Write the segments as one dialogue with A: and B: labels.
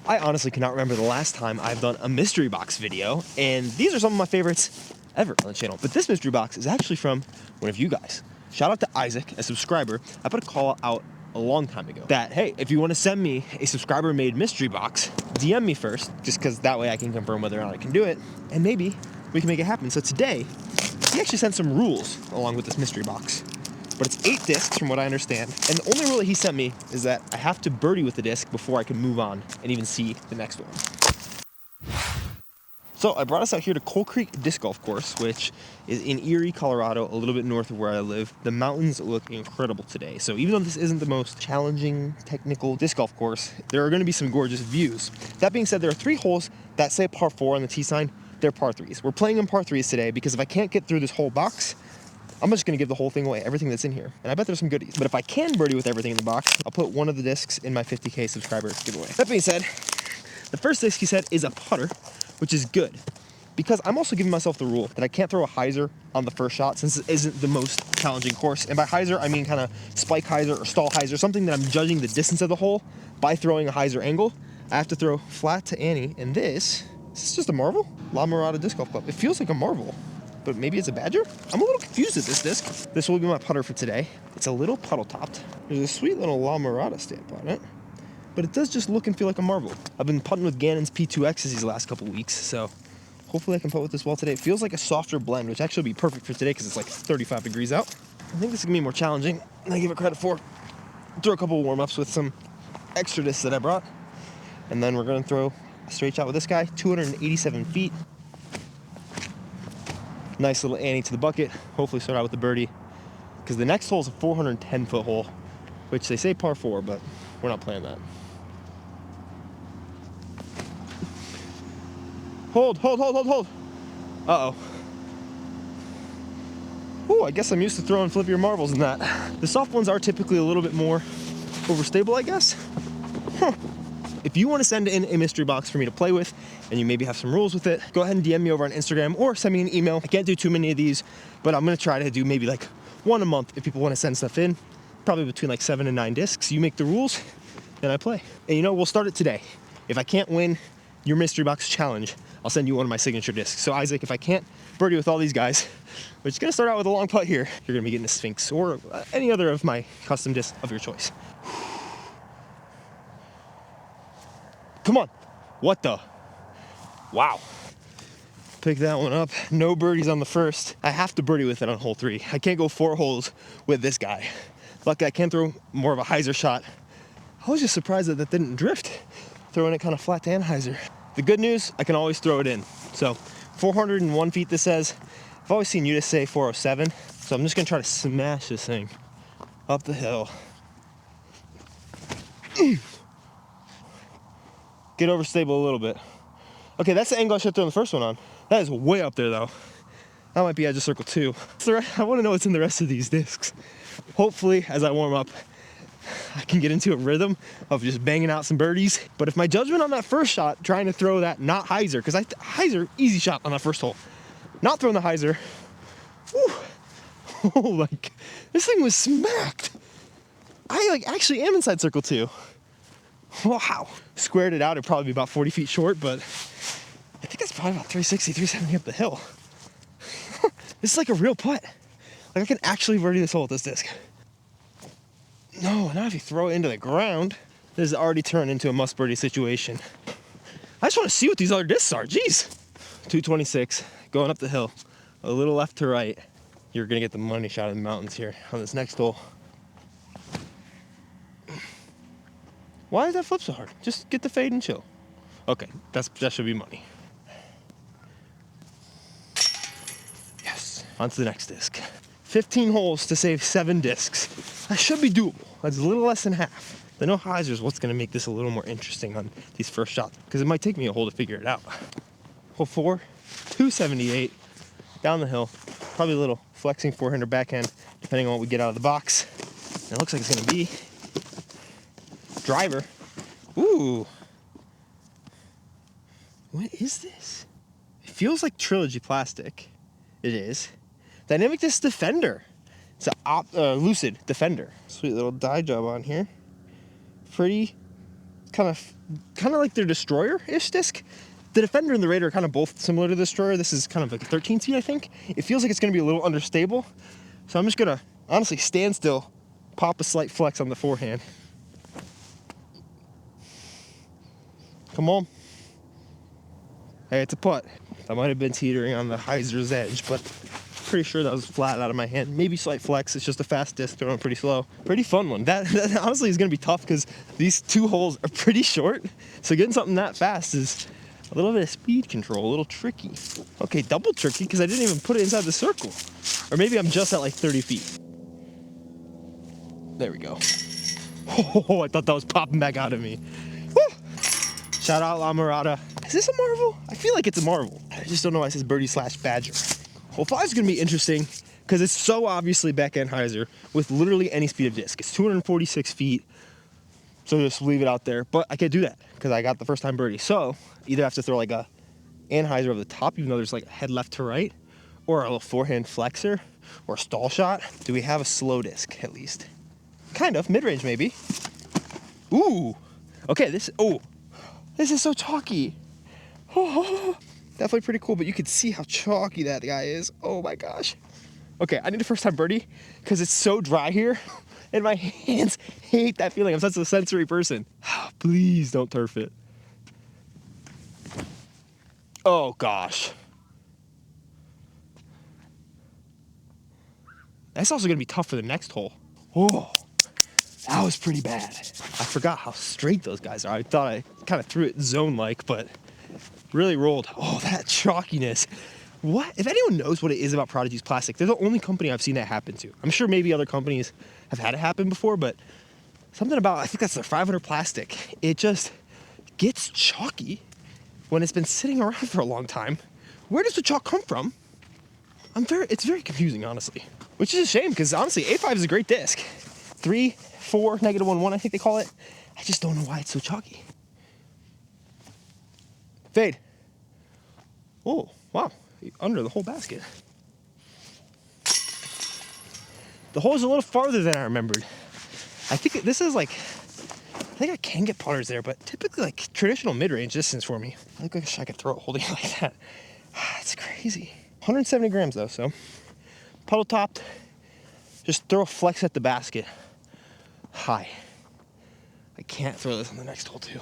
A: I honestly cannot remember the last time I've done a mystery box video, and these are some of my favorites ever on the channel. But this mystery box is actually from one of you guys. Shout out to Isaac, a subscriber. I put a call out a long time ago that, hey, if you want to send me a subscriber-made mystery box, DM me first, just because that way I can confirm whether or not I can do it, and maybe we can make it happen. So today, he actually sent some rules along with this mystery box. But it's 8 discs from what I understand. And the only rule that he sent me is that I have to birdie with the disc before I can move on and even see the next one. So I brought us out here to Coal Creek Disc Golf Course, which is in Erie, Colorado, a little bit north of where I live. The mountains look incredible today. So even though this isn't the most challenging, technical disc golf course, there are going to be some gorgeous views. That being said, there are 3 holes that say par 4 on the tee sign. They're par 3s. We're playing in par 3s today because if I can't get through this whole box, I'm just going to give the whole thing away, everything that's in here. And I bet there's some goodies. But if I can birdie with everything in the box, I'll put one of the discs in my 50K subscriber giveaway. That being said, the first disc he said is a putter, which is good. Because I'm also giving myself the rule that I can't throw a hyzer on the first shot since it isn't the most challenging course. And by hyzer, I mean kind of spike hyzer or stall hyzer, something that I'm judging the distance of the hole by throwing a hyzer angle. I have to throw flat to Annie. And is this just a marble? La Mirada Disc Golf Club. It feels like a marble. But maybe it's a badger? I'm a little confused at this disc. This will be my putter for today. It's a little puddle topped. There's a sweet little La Mirada stamp on it, but it does just look and feel like a marble. I've been putting with Gannon's P2Xs these last couple weeks, so hopefully I can putt with this well today. It feels like a softer blend, which actually would be perfect for today because it's like 35 degrees out. I think this is gonna be more challenging than I give it credit for. Throw a couple of warm-ups with some extra discs that I brought, and then we're gonna throw a straight shot with this guy, 287 feet. Nice little Annie to the bucket. Hopefully start out with the birdie, because the next hole is a 410-foot hole, which they say par 4, but we're not playing that. Hold. Uh-oh. Ooh, I guess I'm used to throwing flippier marbles than that. The soft ones are typically a little bit more overstable, I guess. Huh. If you want to send in a mystery box for me to play with, and you maybe have some rules with it, go ahead and DM me over on Instagram or send me an email. I can't do too many of these, but I'm going to try to do maybe like 1 a month if people want to send stuff in. Probably between like 7 and 9 discs. You make the rules, then I play. And you know, we'll start it today. If I can't win your mystery box challenge, I'll send you one of my signature discs. So Isaac, if I can't birdie with all these guys, we're just going to start out with a long putt here. You're going to be getting a Sphinx or any other of my custom discs of your choice. Come on. What the? Wow. Pick that one up. No birdies on the first. I have to birdie with it on hole 3. I can't go 4 holes with this guy. Luckily, I can throw more of a hyzer shot. I was just surprised that didn't drift. Throwing it kind of flat to hyzer. The good news, I can always throw it in. So 401 feet this says. I've always seen you just say 407. So I'm just gonna try to smash this thing up the hill. Get overstable a little bit. Okay, that's the angle I should throw the first one on. That is way up there though. That might be edge of circle 2. I want to know what's in the rest of these discs. Hopefully, as I warm up, I can get into a rhythm of just banging out some birdies. But if my judgment on that first shot, trying to throw that not hyzer, because hyzer, easy shot on that first hole. Not throwing the hyzer. Whew. Oh, like, this thing was smacked. I like actually am inside circle 2. Wow. Squared it out, it'd probably be about 40 feet short, but I think that's probably about 360, 370 up the hill. This is like a real putt. Like I can actually birdie this hole with this disc. No, now if you throw it into the ground, this has already turned into a must birdie situation. I just want to see what these other discs are, jeez. 226, going up the hill, a little left to right. You're gonna get the money shot in the mountains here on this next hole. Why is that flip so hard? Just get the fade and chill. Okay, that should be money. Yes, on to the next disc. 15 holes to save 7 discs. That should be doable. That's a little less than half. The no hyzer is what's gonna make this a little more interesting on these first shots, because it might take me a hole to figure it out. Hole 4, 278, down the hill. Probably a little flexing forehand or backhand, depending on what we get out of the box. And it looks like it's gonna be driver. Ooh. What is this? It feels like Trilogy plastic. It is. Dynamic Disc Defender. It's a Lucid Defender. Sweet little dye job on here. Pretty kind of kind of like their Destroyer-ish disc. The Defender and the Raider are kind of both similar to the Destroyer. This is kind of like a 13 speed, I think. It feels like it's going to be a little understable. So I'm just going to honestly stand still, pop a slight flex on the forehand. Come on. Hey, it's a putt. I might have been teetering on the hyzer's edge, but pretty sure that was flat out of my hand. Maybe slight flex. It's just a fast disc throwing pretty slow. Pretty fun one. That honestly is going to be tough because these 2 holes are pretty short. So getting something that fast is a little bit of speed control, a little tricky. Okay, double tricky because I didn't even put it inside the circle. Or maybe I'm just at like 30 feet. There we go. Oh, I thought that was popping back out of me. Woo! Shout out La Mirada. Is this a Marvel? I feel like it's a Marvel. I just don't know why it says birdie/badger. Hole 5 is going to be interesting because it's so obviously back-end hyzer with literally any speed of disc. It's 246 feet, so just leave it out there. But I can't do that because I got the first time birdie. So either have to throw like a anhyzer over the top, even though there's like a head left to right, or a little forehand flexor, or a stall shot. Do we have a slow disc at least? Kind of, mid-range maybe. Ooh, okay, this is so chalky. Oh, definitely pretty cool, but you can see how chalky that guy is. Oh my gosh. Okay, I need a first time birdie because it's so dry here and my hands hate that feeling. I'm such a sensory person. Please don't turf it. Oh gosh. That's also gonna be tough for the next hole. Oh, that was pretty bad. I forgot how straight those guys are. I thought I kind of threw it zone-like, but really rolled. Oh, that chalkiness. What? If anyone knows what it is about Prodigy's plastic, they're the only company I've seen that happen to. I'm sure maybe other companies have had it happen before, but something about, I think that's their 500 plastic. It just gets chalky when it's been sitting around for a long time. Where does the chalk come from? It's very confusing, honestly. Which is a shame, because honestly, A5 is a great disc. 3, 4, -1, I think they call it. I just don't know why it's so chalky. Fade. Oh, wow. Under the whole basket. The hole's a little farther than I remembered. I think this is like, I think I can get putters there, but typically like traditional mid-range distance for me. I wish I could throw it holding it like that. It's crazy. 170 grams though, so puddle topped. Just throw a flex at the basket. High. I can't throw this on the next hole too.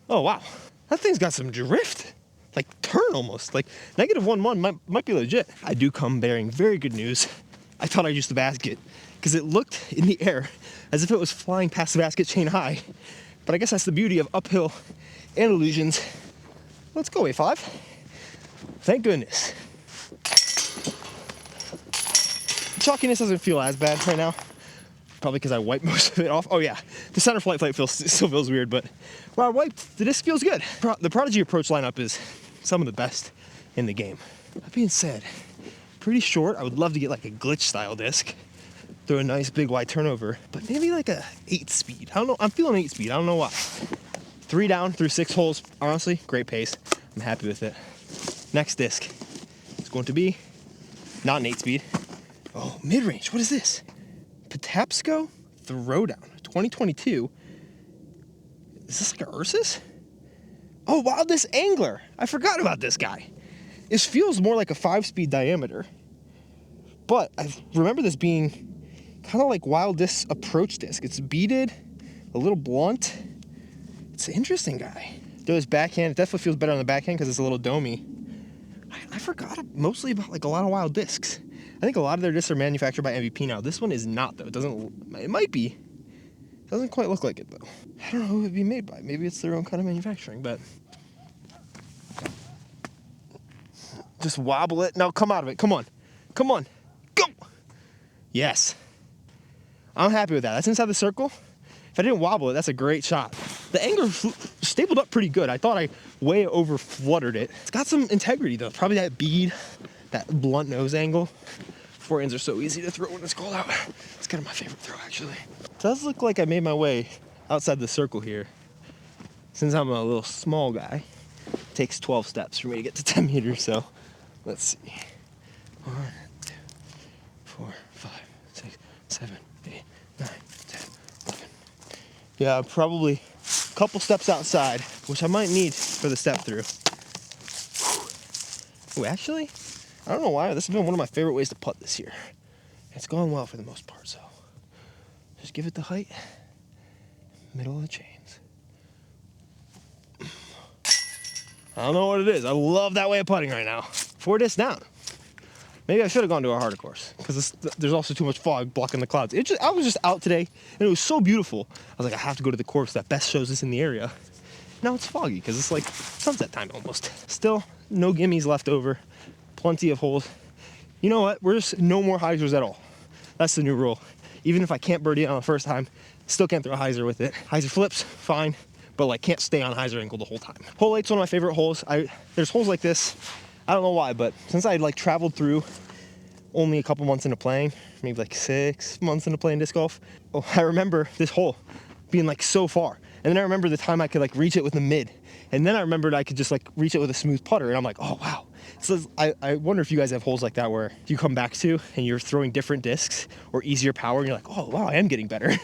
A: Oh wow, that thing's got some drift. Like turn almost, like -1 might be legit. I do come bearing very good news. I thought I used the basket because it looked in the air as if it was flying past the basket chain high. But I guess that's the beauty of uphill and illusions. Let's go A5. Thank goodness. Chalkiness doesn't feel as bad right now. Probably because I wiped most of it off. Oh yeah, the center flight still feels weird, but when I wiped, the disc feels good. The Prodigy approach lineup is some of the best in the game. That being said, pretty short. I would love to get like a glitch style disc. Throw a nice big wide turnover, but maybe like a 8 speed. I don't know, I'm feeling 8 speed, I don't know why. 3 down through 6 holes, honestly, great pace. I'm happy with it. Next disc is going to be not an 8 speed. Oh, mid-range, what is this? Patapsco Throwdown, 2022. Is this like a Ursus? Oh, wow, this Angler. I forgot about this guy. This feels more like a 5-speed diameter. But I remember this being kind of like Wild Disc approach disc. It's beaded, a little blunt. It's an interesting guy. Though his backhand, it definitely feels better on the backhand because it's a little domey. I forgot mostly about like a lot of Wild Discs. I think a lot of their discs are manufactured by MVP now. This one is not though. It might be. It doesn't quite look like it though. I don't know who it would be made by. Maybe it's their own kind of manufacturing, but just wobble it. No, come out of it. Come on. Come on. Go. Yes. I'm happy with that. That's inside the circle. If I didn't wobble it, that's a great shot. The Angler stapled up pretty good. I thought I way over fluttered it. It's got some integrity though. Probably that bead, that blunt nose angle. Forehands are so easy to throw when it's cold out. It's kind of my favorite throw actually. It does look like I made my way outside the circle here. Since I'm a little small guy, it takes 12 steps for me to get to 10 meters, so let's see. 1, 2, 4, 5, 6, 7, 8, 9, 10, 11. Yeah, probably a couple steps outside, which I might need for the step through. Ooh, actually, I don't know why. This has been one of my favorite ways to putt this year. It's going well for the most part, so just give it the height, middle of the chains. I don't know what it is. I love that way of putting right now. 4 discs down. Maybe I should have gone to a harder course because there's also too much fog blocking the clouds. I was just out today and it was so beautiful. I was like, I have to go to the course that best shows us in the area. Now it's foggy because it's like sunset time almost. Still, no gimmies left over. Plenty of holes. You know what? We're just no more hyzers at all. That's the new rule. Even if I can't birdie it on the first time, still can't throw a hyzer with it. Hyzer flips, fine, but like can't stay on hyzer ankle the whole time. Hole 8's one of my favorite holes. There's holes like this. I don't know why, but since I like traveled through only a couple months into playing, maybe like 6 months into playing disc golf, I remember this hole being like so far. And then I remember the time I could like reach it with the mid. And then I remembered I could just like reach it with a smooth putter. And I'm like, oh, wow. So I wonder if you guys have holes like that where you come back to and you're throwing different discs or easier power and you're like, oh, wow, I am getting better.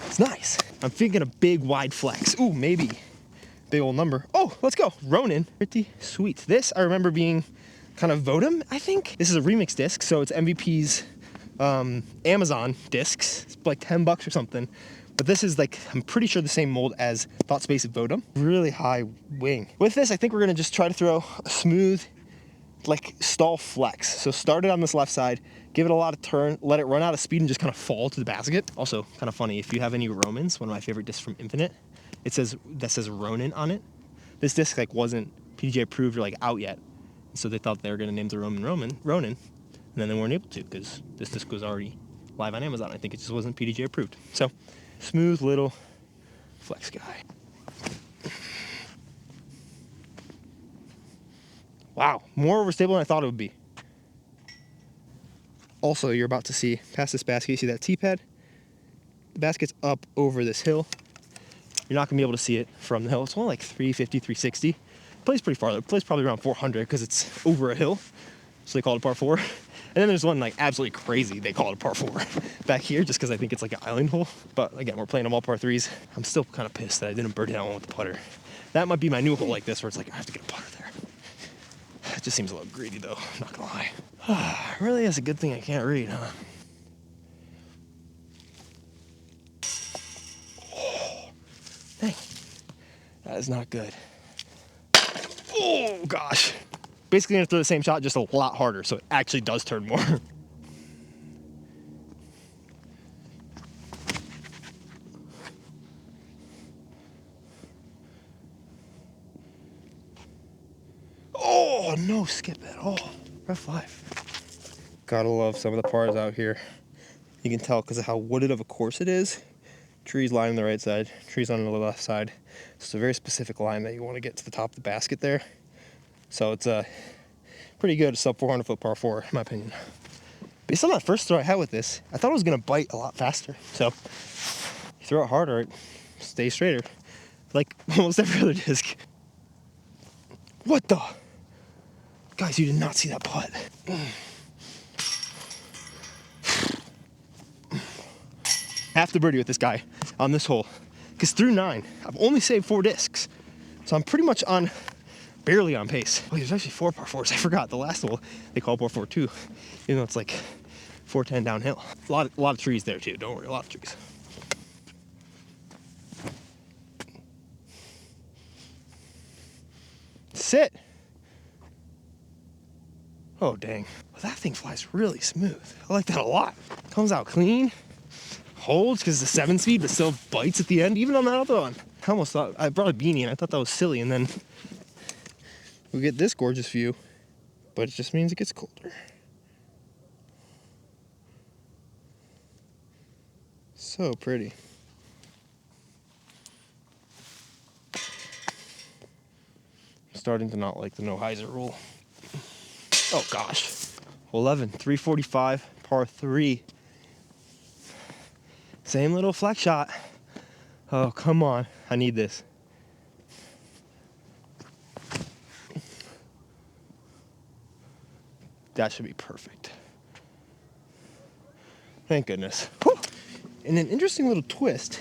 A: It's nice. I'm thinking a big wide flex. Ooh, maybe. Big old number. Oh, let's go. Ronin. Pretty sweet. This I remember being kind of Vodum, I think. This is a remix disc, so it's MVP's Amazon discs. It's like $10 or something. But this is like, I'm pretty sure the same mold as Thought Space Vodum. Really high wing. With this, I think we're gonna just try to throw a smooth, like stall flex. So start it on this left side, give it a lot of turn, let it run out of speed and just kind of fall to the basket. Also, kind of funny, if you have any Romans, one of my favorite discs from Infinite, that says Ronin on it. This disc like wasn't PDGA approved or like out yet. So they thought they were gonna name the Ronin, and then they weren't able to because this disc was already live on Amazon. I think it just wasn't PDGA approved. So, smooth little flex guy. Wow, more overstable than I thought it would be. Also, you're about to see past this basket, you see that T-pad? The basket's up over this hill. You're not gonna be able to see it from the hill. It's only like 350, 360. It plays pretty far though. It plays probably around 400 because it's over a hill. So they call it a par 4. And then there's one like absolutely crazy, they call it a par 4 back here just because I think it's like an island hole. But again, we're playing them all par 3s. I'm still kind of pissed that I didn't birdie that one with the putter. That might be my new hole like this where it's like, I have to get a putter there. It just seems a little greedy though, I'm not gonna lie. Really is a good thing I can't read, huh? Oh, dang. That is not good. Oh gosh. Basically gonna throw the same shot, just a lot harder, so it actually does turn more. Oh, no skip at all. Rough 5. Gotta love some of the pars out here. You can tell because of how wooded of a course it is. Trees lining the right side, trees on the left side. It's a very specific line that you want to get to the top of the basket there. So it's a pretty good sub 400 foot par 4 in my opinion. Based on that first throw I had with this, I thought it was gonna bite a lot faster. So you throw it harder, it stays straighter. Like almost every other disc. What the? Guys, you did not see that putt. Half the birdie with this guy on this hole. Because through 9, I've only saved 4 discs. So I'm pretty much barely on pace. Oh, there's actually 4 par 4s. I forgot. The last hole, they call par 4 too. Even though it's like 410 downhill. A lot of trees there too. Don't worry, a lot of trees. Sit. Oh, dang. Well, that thing flies really smooth. I like that a lot. Comes out clean. Holds because it's a 7-speed, but still bites at the end, even on that other one. I almost thought, I brought a beanie and I thought that was silly, and then we get this gorgeous view, but it just means it gets colder. So pretty. I'm starting to not like the no hyzer rule. Oh gosh. 11, 345, par 3. Same little flex shot. Oh, come on. I need this. That should be perfect. Thank goodness. Whew. And an interesting little twist.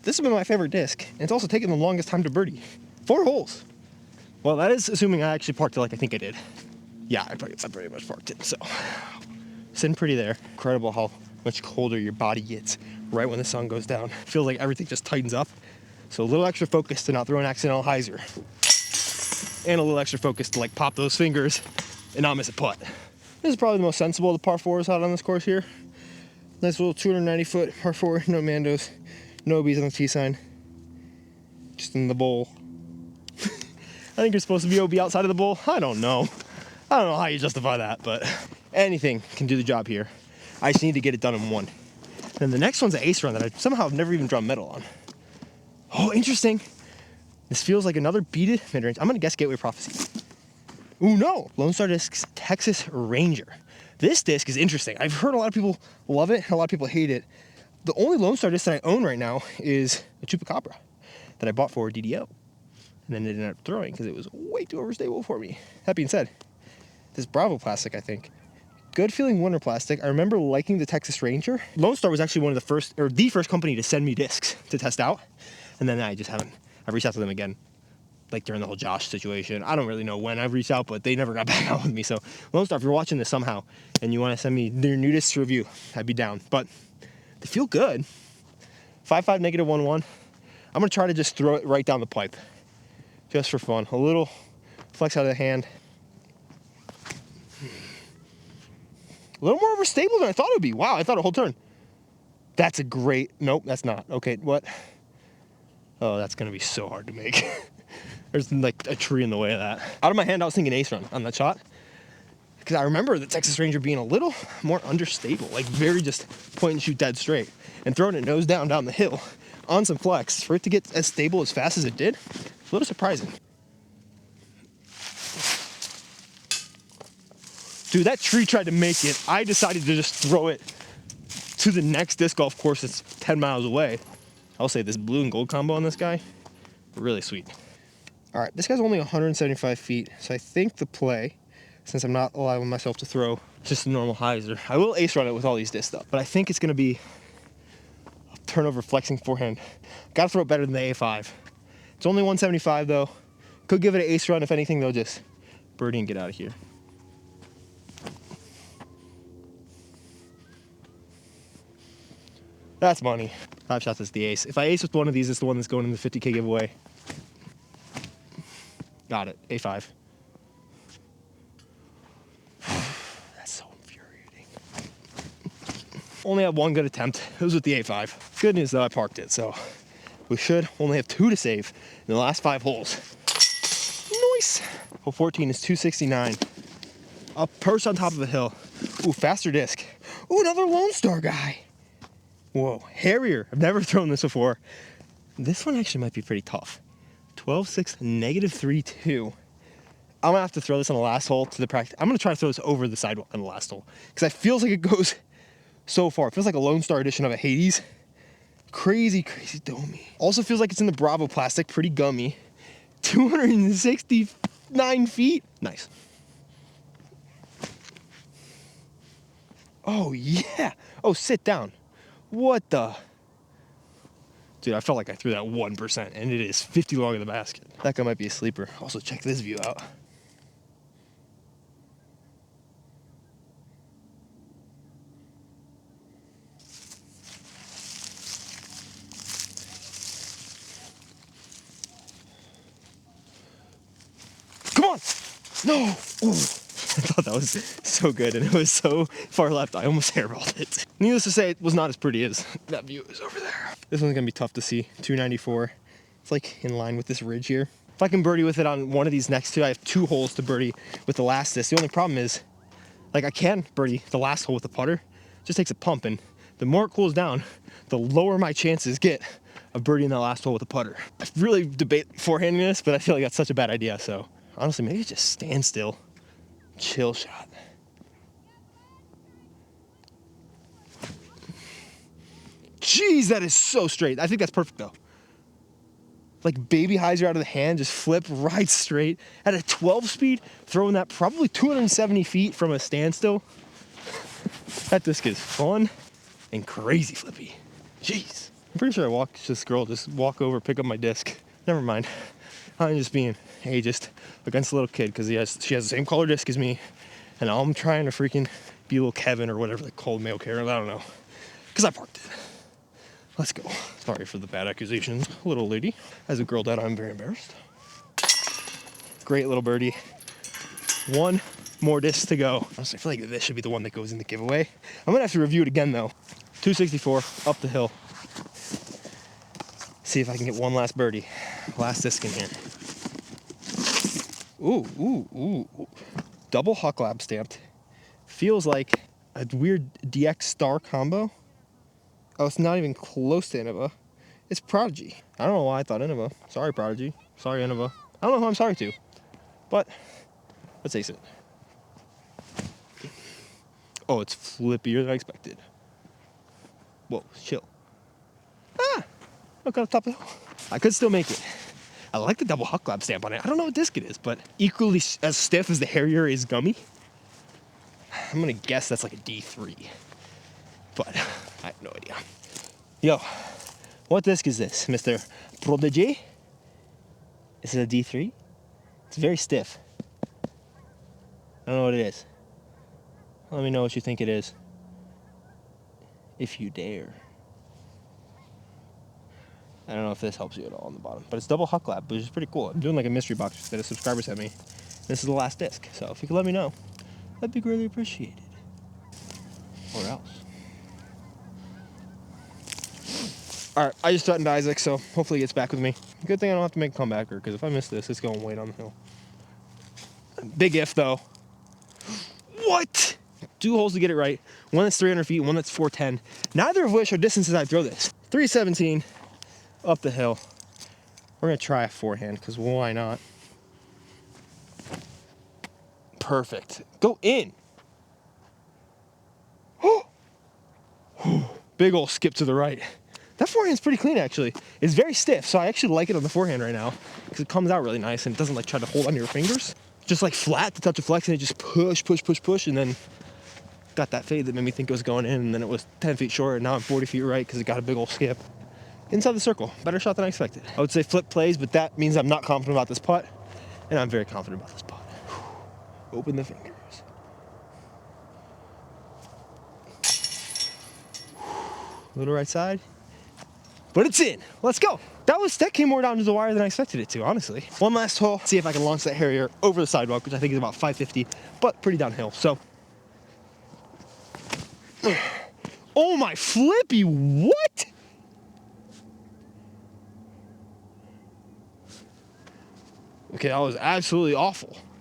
A: This has been my favorite disc, and it's also taken the longest time to birdie. 4 holes. Well, that is assuming I actually parked it like I think I did. Yeah, I pretty much parked it, so. Sitting pretty there. Incredible how much colder your body gets right when the sun goes down. Feels like everything just tightens up. So a little extra focus to not throw an accidental hyzer. And a little extra focus to like pop those fingers and not miss a putt. This is probably the most sensible of the par 4s out on this course here. Nice little 290-foot par 4, no Mandos, no B's on the tee sign. Just in the bowl. I think you're supposed to be OB outside of the bowl. I don't know how you justify that, but anything can do the job here. I just need to get it done in one. Then the next one's an ace run that I somehow have never even drawn middle on. Oh, interesting. This feels like another beaded mid-range. I'm gonna guess Gateway Prophecy. Ooh, no. Lone Star Discs Texas Ranger. This disc is interesting. I've heard a lot of people love it and a lot of people hate it. The only Lone Star disc that I own right now is a Chupacabra that I bought for DDO. And then it ended up throwing because it was way too overstable for me. That being said, this Bravo plastic, I think. Good feeling winter plastic. I remember liking the Texas Ranger. Lone Star was actually one of the first, or the first company to send me discs to test out. And then I just haven't. I reached out to them again, like during the whole Josh situation. I don't really know when I've reached out, but they never got back out with me. So Lone Star, if you're watching this somehow and you want to send me their new discs to review, I'd be down. But they feel good. 5.5 negative 1.1. I'm gonna try to just throw it right down the pipe, just for fun. A little flex out of the hand. A little more overstable than I thought it would be. Wow, I thought a whole turn. That's a great, nope, that's not. Okay, what? Oh, that's gonna be so hard to make. There's like a tree in the way of that. Out of my hand, I was thinking ace run on that shot. Because I remember the Texas Ranger being a little more understable, like very just point and shoot dead straight. And throwing it nose down the hill on some flex. For it to get as stable as fast as it did, it's a little surprising. Dude, that tree tried to make it. I decided to just throw it to the next disc golf course that's 10 miles away. I'll say this blue and gold combo on this guy, really sweet. All right, this guy's only 175 feet, so I think the play, since I'm not allowing myself to throw just a normal hyzer, I will ace run it with all these discs up, but I think it's gonna be a turnover flexing forehand. Gotta throw it better than the A5. It's only 175 though. Could give it an ace run, if anything, though, just birdie and get out of here. That's money. 5 shots is the ace. If I ace with one of these, it's the one that's going in the 50K giveaway. Got it. A5. That's so infuriating. Only had one good attempt. It was with the A5. Good news though, I parked it, so we should only have 2 to save in the last 5 holes. Nice. Hole 14 is 269. Up perched on top of a hill. Ooh, faster disc. Ooh, another Lone Star guy. Whoa, Harrier. I've never thrown this before. This one actually might be pretty tough. 12.6, negative 3.2. I'm gonna have to throw this on the last hole to the practice. I'm gonna try to throw this over the sidewalk on the last hole because it feels like it goes so far. It feels like a Lone Star edition of a Hades. Crazy, crazy domey. Also feels like it's in the Bravo plastic, pretty gummy. 269 feet. Nice. Oh yeah. Oh, sit down. What the? Dude, I felt like I threw that 1%, and it is 50 long in the basket. That guy might be a sleeper. Also, check this view out. Come on! No! Ooh. I thought that was so good, and it was so far left, I almost airballed it. Needless to say, it was not as pretty as that view is over there. This one's gonna be tough to see. 294. It's like in line with this ridge here. If I can birdie with it on one of these next 2, I have 2 holes to birdie with the last disc. The only problem is, like, I can birdie the last hole with the putter. It just takes a pump, and the more it cools down, the lower my chances get of birdieing that last hole with the putter. I really debate forehanding this, but I feel like that's such a bad idea, so honestly, maybe just stand still. Chill shot. Jeez, that is so straight. I think that's perfect though. Like baby hyzer out of the hand, just flip right straight at a 12 speed, throwing that probably 270 feet from a standstill. That disc is fun. and crazy flippy. Jeez. I'm pretty sure I watched this girl just walk over, pick up my disc. Never mind. I'm just being ageist against a little kid because she has the same color disc as me, and I'm trying to freaking be little Kevin or whatever they call male characters. I don't know. Because I parked it. Let's go. Sorry for the bad accusations, little lady. As a girl dad, I'm very embarrassed. Great little birdie. One more disc to go. Honestly, I feel like this should be the one that goes in the giveaway. I'm gonna have to review it again though. 264 up the hill. See if I can get one last birdie. Last disc in here. Ooh. Double Huck Lab stamped. Feels like a weird DX Star combo. Oh, it's not even close to Innova. It's Prodigy. I don't know why I thought Innova. Sorry, Prodigy. Sorry, Innova. I don't know who I'm sorry to. But, let's ace it. Oh, it's flippier than I expected. Whoa, chill. Look on the top of the hill. I could still make it. I like the double Huck Lab stamp on it. I don't know what disc it is, but equally as stiff as the Harrier is gummy. I'm gonna guess that's like a D3. But I have no idea. Yo, what disc is this, Mr. Prodigy? Is it a D3? It's very stiff. I don't know what it is. Let me know what you think it is. If you dare. I don't know if this helps you at all on the bottom, but it's double Huck Lab, which is pretty cool. I'm doing like a mystery box that a subscriber sent me. This is the last disc, so if you could let me know, that'd be greatly appreciated. Or else. Alright, I just threatened Isaac, so hopefully he gets back with me. Good thing I don't have to make a comebacker, because if I miss this, it's going way down the hill. Big if, though. What? 2 holes to get it right. One that's 300 feet, one that's 410. Neither of which are distances I throw this. 317 up the hill. We're going to try a forehand, because why not? Perfect. Go in. Big ol' skip to the right. That forehand's pretty clean, actually. It's very stiff, so I actually like it on the forehand right now because it comes out really nice and it doesn't like try to hold on your fingers. Just like flat to touch a flex and it just push, and then got that fade that made me think it was going in, and then it was 10 feet short, and now I'm 40 feet right because it got a big old skip. Inside the circle. Better shot than I expected. I would say flip plays, but that means I'm not confident about this putt, and I'm very confident about this putt. Open the fingers. Little right side. But it's in. Let's go. That came more down to the wire than I expected it to, honestly. One last hole. See if I can launch that Harrier over the sidewalk, which I think is about 550, but pretty downhill. So, oh my flippy, what? Okay, that was absolutely awful.